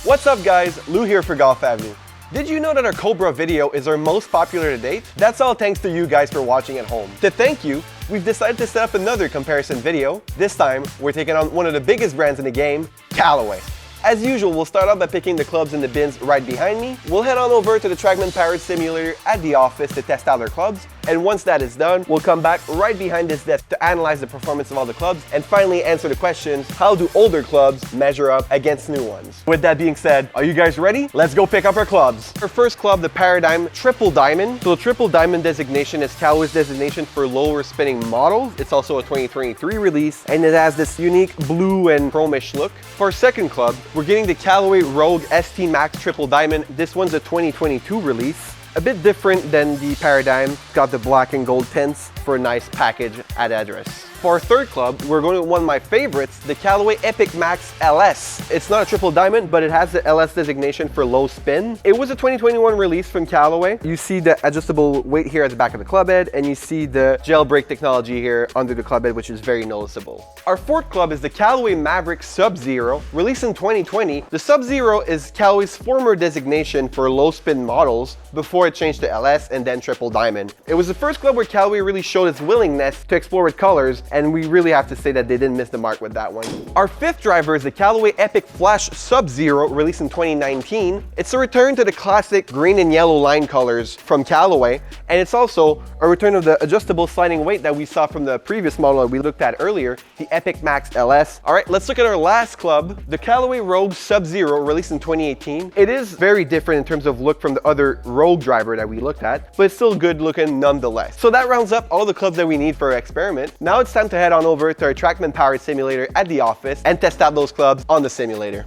What's up guys, Lou here for Golf Avenue. Did you know that our Cobra video is our most popular to date? That's all thanks to you guys for watching at home. To thank you, we've decided to set up another comparison video. This time, we're taking on one of the biggest brands in the game, Callaway. As usual, we'll start out by picking the clubs in the bins right behind me. We'll head on over to the TrackMan Powered Simulator at the office to test out our clubs. And once that is done, we'll come back right behind this desk to analyze the performance of all the clubs and finally answer the questions, how do older clubs measure up against new ones? With that being said, are you guys ready? Let's go pick up our clubs. Our first club, the Paradigm Triple Diamond. So the Triple Diamond designation is Callaway's designation for lower spinning models. It's also a 2023 release and it has this unique blue and chromish look. For our second club, we're getting the Callaway Rogue ST Max Triple Diamond. This one's a 2022 release. A bit different than the Paradigm. Got the black and gold tints for a nice package at address. For our third club, we're going to one of my favorites, the Callaway Epic Max LS. It's not a triple diamond, but it has the LS designation for low spin. It was a 2021 release from Callaway. You see the adjustable weight here at the back of the club head, and you see the gel brake technology here under the club head, which is very noticeable. Our fourth club is the Callaway Maverick Sub-Zero, released in 2020. The Sub-Zero is Callaway's former designation for low spin models before it changed to LS and then triple diamond. It was the first club where Callaway really showed its willingness to explore with colors, and we really have to say that they didn't miss the mark with that one. Our fifth driver is the Callaway Epic Flash Sub-Zero, released in 2019. It's a return to the classic green and yellow line colors from Callaway, and it's also a return of the adjustable sliding weight that we saw from the previous model that we looked at earlier, the Epic Max LS. All right, let's look at our last club, the Callaway Rogue Sub-Zero, released in 2018. It is very different in terms of look from the other Rogue driver that we looked at, but it's still good looking nonetheless. So that rounds up all the clubs that we need for our experiment. Now it's time to head on over to our TrackMan Powered Simulator at the office and test out those clubs on the simulator.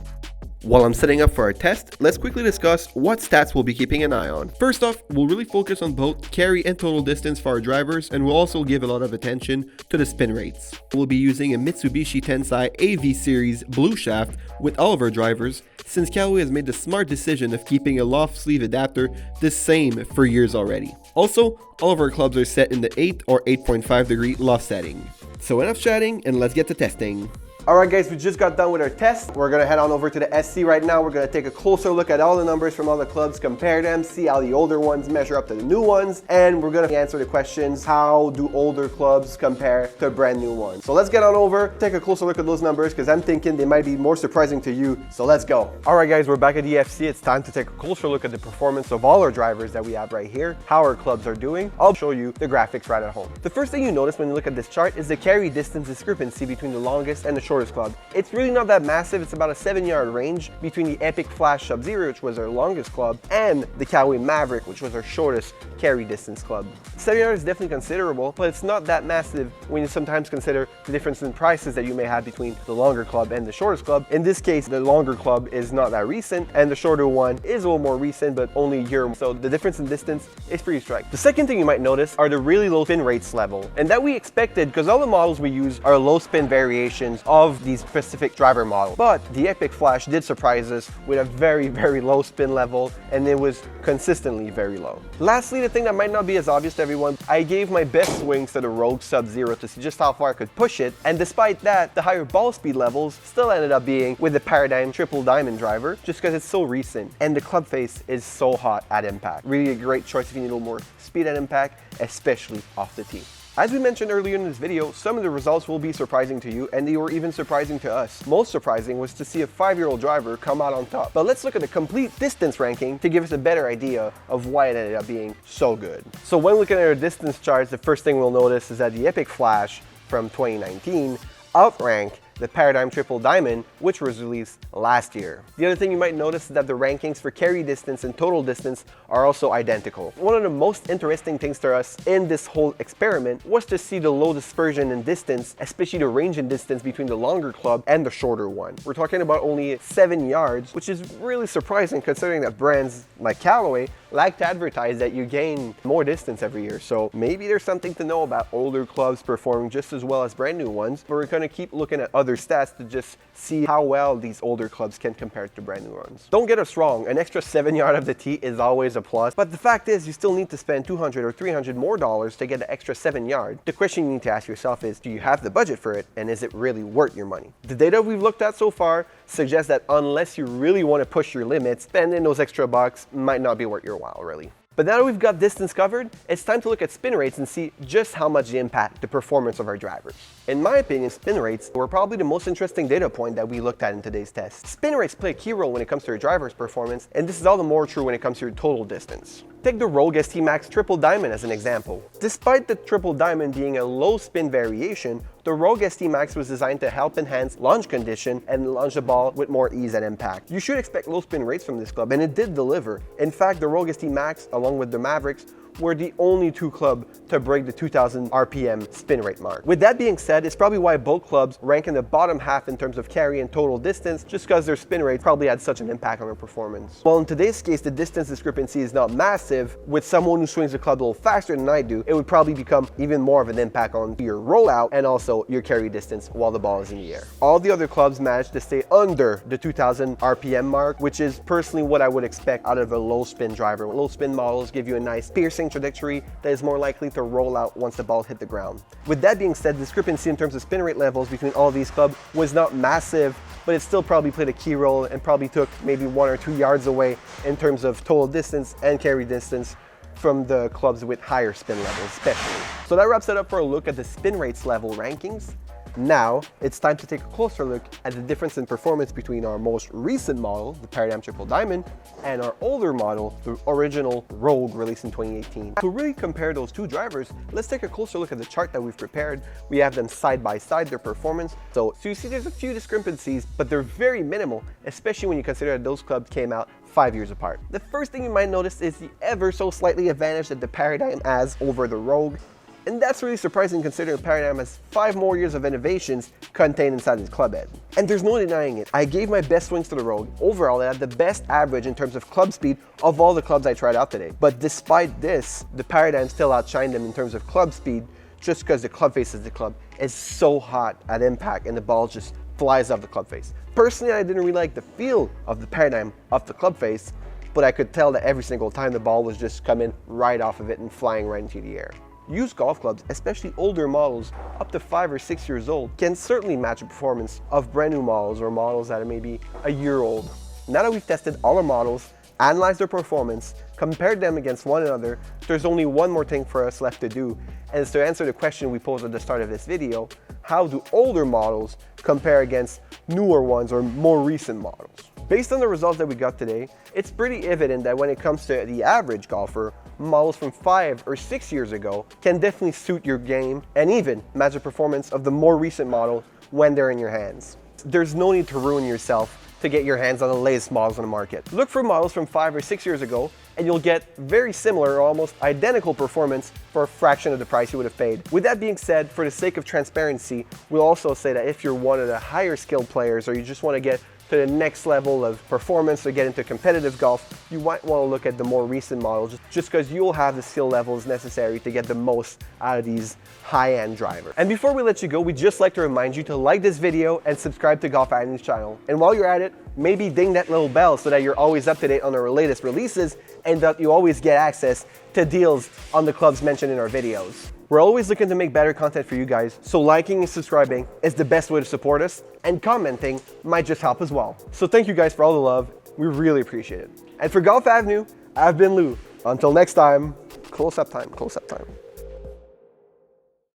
While I'm setting up for our test, let's quickly discuss what stats we'll be keeping an eye on. First off, we'll really focus on both carry and total distance for our drivers, and we'll also give a lot of attention to the spin rates. We'll be using a Mitsubishi Tensai AV Series blue shaft with all of our drivers, since Callaway has made the smart decision of keeping a loft sleeve adapter the same for years already. Also, all of our clubs are set in the 8 or 8.5 degree loft setting. So enough chatting and let's get to testing. Alright guys, we just got done with our test. We're gonna head on over to the SC right now. We're gonna take a closer look at all the numbers from all the clubs, compare them, see how the older ones measure up to the new ones, and we're gonna answer the questions, how do older clubs compare to brand new ones? So let's get on over, take a closer look at those numbers, because I'm thinking they might be more surprising to you, so let's go. Alright guys, we're back at the FC. It's time to take a closer look at the performance of all our drivers that we have right here, how our clubs are doing. I'll show you the graphics right at home. The first thing you notice when you look at this chart is the carry distance discrepancy between the longest and the shortest club. It's really not that massive. It's about a 7-yard range between the Epic Flash Sub-Zero, which was our longest club, and the Callaway Maverick, which was our shortest carry distance club. 7 yards is definitely considerable, but it's not that massive when you sometimes consider the difference in prices that you may have between the longer club and the shortest club. In this case, the longer club is not that recent, and the shorter one is a little more recent, but only a year. So the difference in distance is pretty striking. The second thing you might notice are the really low spin rates level, and that we expected because all the models we use are low spin variations of these specific driver model. But the Epic Flash did surprise us with a very, very low spin level, and it was consistently very low. Lastly, the thing that might not be as obvious to everyone, I gave my best swings to the Rogue Sub-Zero to see just how far I could push it, and despite that, the higher ball speed levels still ended up being with the Paradigm Triple Diamond driver, just because it's so recent, and the club face is so hot at impact. Really a great choice if you need a little more speed at impact, especially off the tee. As we mentioned earlier in this video, some of the results will be surprising to you, and they were even surprising to us. Most surprising was to see a 5-year-old driver come out on top. But let's look at the complete distance ranking to give us a better idea of why it ended up being so good. So when looking at our distance charts, the first thing we'll notice is that the Epic Flash from 2019 outranked the Paradigm Triple Diamond, which was released last year. The other thing you might notice is that the rankings for carry distance and total distance are also identical. One of the most interesting things to us in this whole experiment was to see the low dispersion in distance, especially the range in distance between the longer club and the shorter one. We're talking about only 7 yards, which is really surprising considering that brands like Callaway like to advertise that you gain more distance every year. So maybe there's something to know about older clubs performing just as well as brand new ones, but we're going to keep looking at other other stats to just see how well these older clubs can compare to brand new ones. Don't get us wrong, an extra 7 yard of the tee is always a plus, but the fact is you still need to spend $200 or $300 more to get an extra 7 yard. The question you need to ask yourself is, do you have the budget for it, and is it really worth your money? The data we've looked at so far suggests that unless you really want to push your limits, spending those extra bucks might not be worth your while, really. But now that we've got distance covered, it's time to look at spin rates and see just how much they impact the performance of our drivers. In my opinion, spin rates were probably the most interesting data point that we looked at in today's test. Spin rates play a key role when it comes to your driver's performance, and this is all the more true when it comes to your total distance. Take the Rogue ST Max Triple Diamond as an example. Despite the Triple Diamond being a low spin variation, the Rogue ST Max was designed to help enhance launch condition and launch the ball with more ease and impact. You should expect low spin rates from this club, and it did deliver. In fact, the Rogue ST Max, along with the Mavericks, were the only two clubs to break the 2000 RPM spin rate mark. With that being said, it's probably why both clubs rank in the bottom half in terms of carry and total distance, just because their spin rate probably had such an impact on their performance. While in today's case, the distance discrepancy is not massive, with someone who swings the club a little faster than I do, it would probably become even more of an impact on your rollout and also your carry distance while the ball is in the air. All the other clubs managed to stay under the 2000 RPM mark, which is personally what I would expect out of a low spin driver. Low spin models give you a nice piercing trajectory that is more likely to roll out once the ball hit the ground. With that being said, the discrepancy in terms of spin rate levels between all these clubs was not massive, but it still probably played a key role and probably took maybe 1 or 2 yards away in terms of total distance and carry distance from the clubs with higher spin levels especially. So that wraps it up for a look at the spin rates level rankings. Now, it's time to take a closer look at the difference in performance between our most recent model, the Paradigm Triple Diamond, and our older model, the original Rogue released in 2018. To really compare those two drivers, let's take a closer look at the chart that we've prepared. We have them side by side, their performance. So you see there's a few discrepancies, but they're very minimal, especially when you consider that those clubs came out 5 years apart. The first thing you might notice is the ever so slightly advantage that the Paradigm has over the Rogue. And that's really surprising considering Paradigm has 5 more years of innovations contained inside its club head. And there's no denying it. I gave my best swings to the Rogue. Overall, it had the best average in terms of club speed of all the clubs I tried out today. But despite this, the Paradigm still outshined them in terms of club speed, just because the club face of the club is so hot at impact and the ball just flies off the club face. Personally, I didn't really like the feel of the Paradigm off the club face, but I could tell that every single time the ball was just coming right off of it and flying right into the air. Used golf clubs, especially older models up to 5 or 6 years old, can certainly match the performance of brand new models or models that are maybe a year old. Now that we've tested all our models, analyzed their performance, compared them against one another, there's only one more thing for us left to do, and it's to answer the question we posed at the start of this video: how do older models compare against newer ones or more recent models? Based on the results that we got today, it's pretty evident that when it comes to the average golfer, models from 5 or 6 years ago can definitely suit your game and even match the performance of the more recent model when they're in your hands. There's no need to ruin yourself to get your hands on the latest models on the market. Look for models from 5 or 6 years ago and you'll get very similar or almost identical performance for a fraction of the price you would have paid. With that being said, for the sake of transparency, we'll also say that if you're one of the higher skilled players or you just want to get to the next level of performance or get into competitive golf, you might want to look at the more recent models just because you'll have the skill levels necessary to get the most out of these high-end drivers. And before we let you go, we'd just like to remind you to like this video and subscribe to Golf Avenue's channel. And while you're at it, maybe ding that little bell so that you're always up to date on our latest releases and that you always get access to deals on the clubs mentioned in our videos. We're always looking to make better content for you guys, so liking and subscribing is the best way to support us, and commenting might just help as well. So thank you guys for all the love, we really appreciate it. And for Golf Avenue, I've been Lou. Until next time, close up time.